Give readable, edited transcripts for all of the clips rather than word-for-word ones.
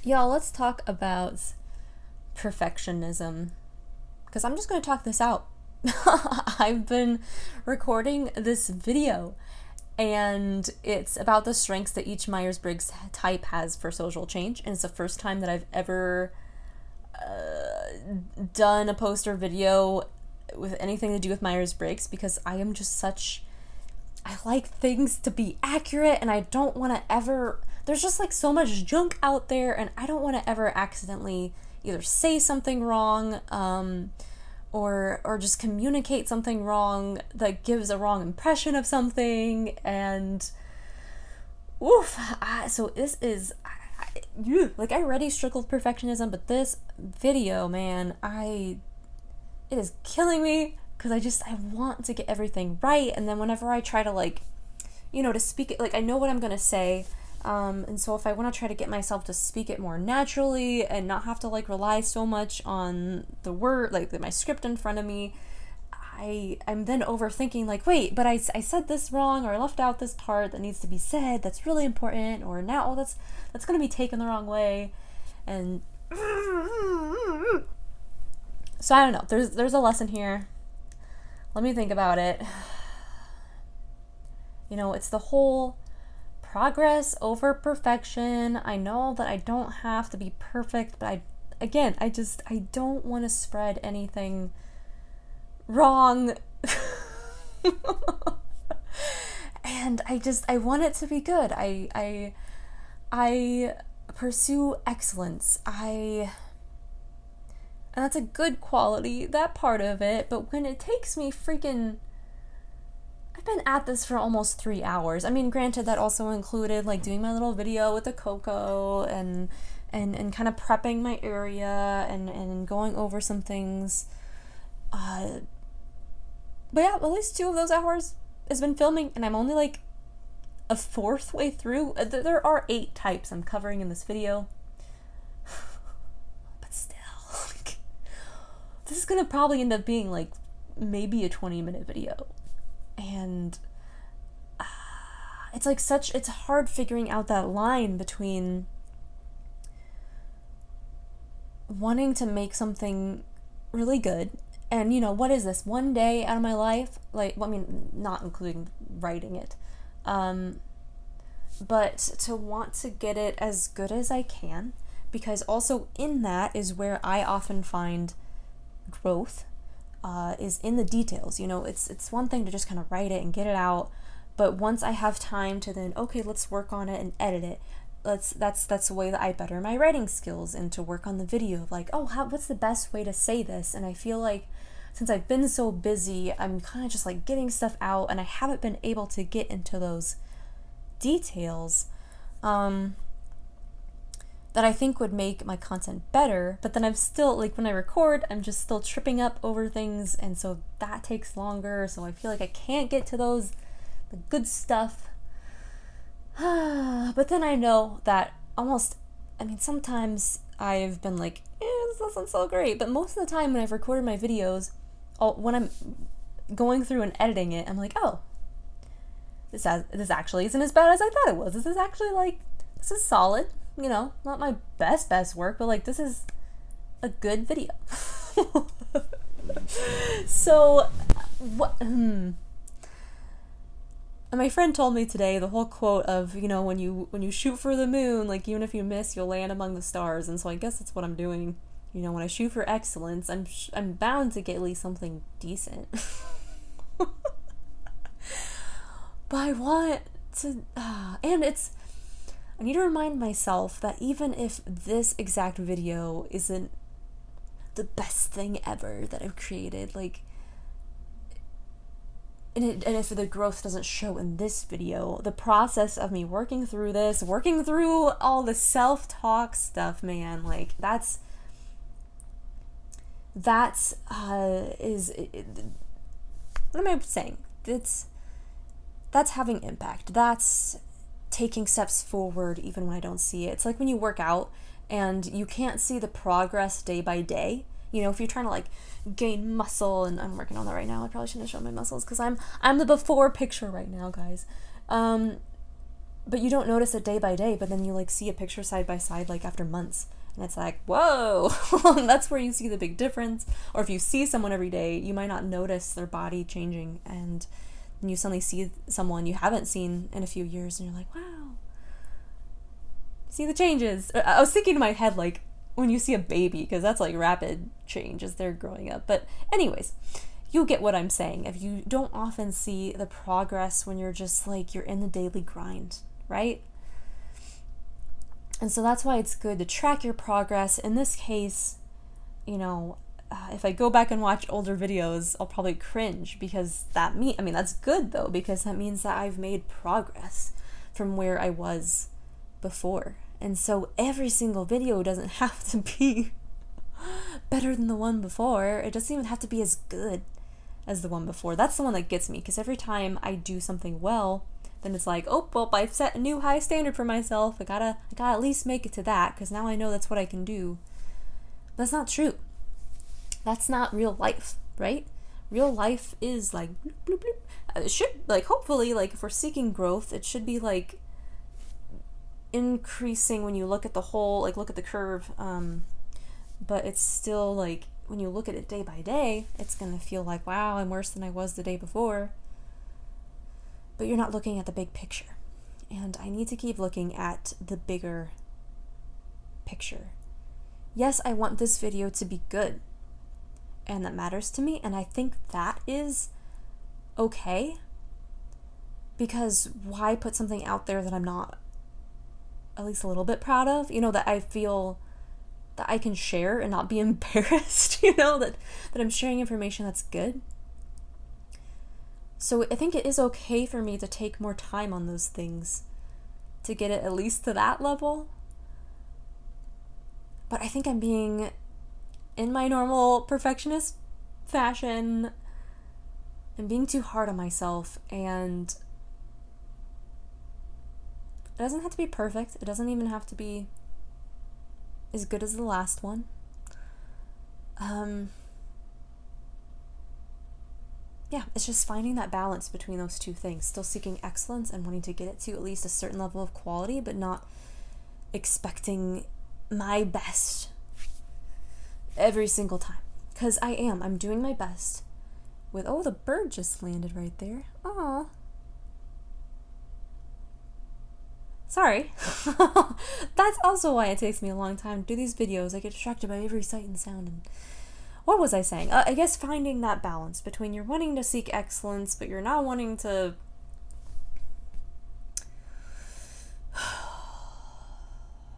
Y'all, let's talk about perfectionism. Because I'm just going to talk this out. I've been recording this video, and it's about the strengths that each Myers-Briggs type has for social change. And it's the first time that I've ever done a post or video with anything to do with Myers-Briggs, because I am just I like things to be accurate, and I don't want to ever, there's just like so much junk out there, and I don't want to ever accidentally either say something wrong, or just communicate something wrong that gives a wrong impression of something. And so this is, like, I already struggled with perfectionism, but this video, man, it is killing me, because I want to get everything right. And then whenever I try to, to speak it, I know what I'm going to say. And so if I want to try to get myself to speak it more naturally and not have to, rely so much on the word, my script in front of me, I'm then overthinking, wait, but I said this wrong, or I left out this part that needs to be said that's really important, or now, that's going to be taken the wrong way. And so I don't know. There's a lesson here. Let me think about it. It's the whole progress over perfection. I know that I don't have to be perfect, but I don't want to spread anything wrong. And I want it to be good. I pursue excellence. And that's a good quality, that part of it. But when it takes me I've been at this for almost 3 hours. I mean, granted, that also included doing my little video with the cocoa and kind of prepping my area and going over some things. But yeah, at least 2 of those hours has been filming, and I'm only a fourth way through. There are 8 types I'm covering in this video. But still, this is gonna probably end up being maybe a 20-minute video. And it's hard figuring out that line between wanting to make something really good and, what is this, one day out of my life? Not including writing it. But to want to get it as good as I can, because also in that is where I often find growth, is in the details. It's one thing to just kind of write it and get it out, but once I have time to then, okay, let's work on it and edit it, that's the way that I better my writing skills, and to work on the video of what's the best way to say this. And I feel since I've been so busy, I'm kind of just getting stuff out, and I haven't been able to get into those details that I think would make my content better. But then I'm still, when I record, I'm just still tripping up over things, and so that takes longer, so I feel I can't get to the good stuff. But then I know that sometimes I've been this isn't so great, but most of the time when I've recorded my videos, when I'm going through and editing it, I'm oh, this actually isn't as bad as I thought it was. This is actually this is solid. Not my best work, but this is a good video. So, what? And my friend told me today the whole quote of, when you shoot for the moon, even if you miss, you'll land among the stars. And so I guess that's what I'm doing. When I shoot for excellence, I'm bound to get at least something decent. But I want to, and I need to remind myself that even if this exact video isn't the best thing ever that I've created, and if the growth doesn't show in this video, the process of me working through all the self-talk stuff, man, that's what am I saying? That's having impact. That's taking steps forward even when I don't see it. It's like when you work out and you can't see the progress day by day. If you're trying to gain muscle, and I'm working on that right now. I probably shouldn't have shown my muscles because I'm the before picture right now, guys. but you don't notice it day by day, but then you like see a picture side by side like after months, and it's like, whoa. That's where you see the big difference. Or if you see someone every day, you might not notice their body changing, and you suddenly see someone you haven't seen in a few years and you're like, wow, see the changes. I was thinking in my head like when you see a baby, because that's like rapid change as they're growing up. But anyways, you get what I'm saying. If you don't often see the progress when you're just like, you're in the daily grind, right? And so that's why it's good to track your progress. In this case, you know, if I go back and watch older videos, I'll probably cringe, because that's good though, because that means that I've made progress from where I was before. And so every single video doesn't have to be better than the one before. It doesn't even have to be as good as the one before. That's the one that gets me, because every time I do something well, then it's like, oh, well, I've set a new high standard for myself. I gotta at least make it to that, because now I know that's what I can do. That's not true. That's not real life, right? Real life is like bloop, bloop, bloop. It should, like, hopefully, like, if we're seeking growth, it should be like increasing when you look at the whole, like, look at the curve. But it's still like, when you look at it day by day, it's gonna feel like, wow, I'm worse than I was the day before. But you're not looking at the big picture. And I need to keep looking at the bigger picture. Yes, I want this video to be good, and that matters to me, and I think that is okay, because why put something out there that I'm not at least a little bit proud of, you know, that I feel that I can share and not be embarrassed, you know, that I'm sharing information that's good. So I think it is okay for me to take more time on those things to get it at least to that level. But I think I'm being, in my normal perfectionist fashion, I'm being too hard on myself, and it doesn't have to be perfect. It doesn't even have to be as good as the last one. Yeah, it's just finding that balance between those two things. Still seeking excellence and wanting to get it to at least a certain level of quality, but not expecting my best every single time. Because I'm doing my best with, oh, the bird just landed right there. Aw. Sorry. That's also why it takes me a long time to do these videos. I get distracted by every sight and sound. And what was I saying? I guess finding that balance between you're wanting to seek excellence, but you're not wanting to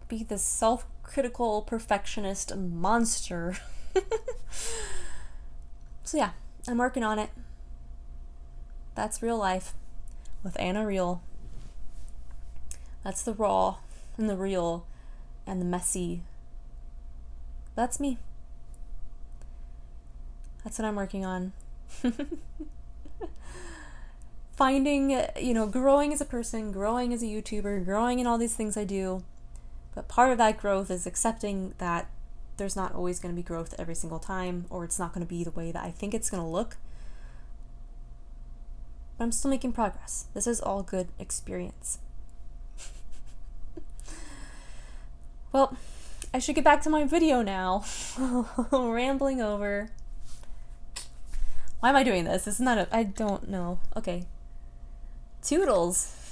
be this self-critical perfectionist monster. So yeah, I'm working on it. That's real life with Anna Real. That's the raw and the real and the messy. That's me. That's what I'm working on. Finding, you know, growing as a person, growing as a YouTuber, growing in all these things I do. But part of that growth is accepting that there's not always going to be growth every single time, or it's not going to be the way that I think it's going to look. But I'm still making progress. This is all good experience. Well, I should get back to my video now. Rambling over. Why am I doing this? This is not I don't know. Okay. Toodles.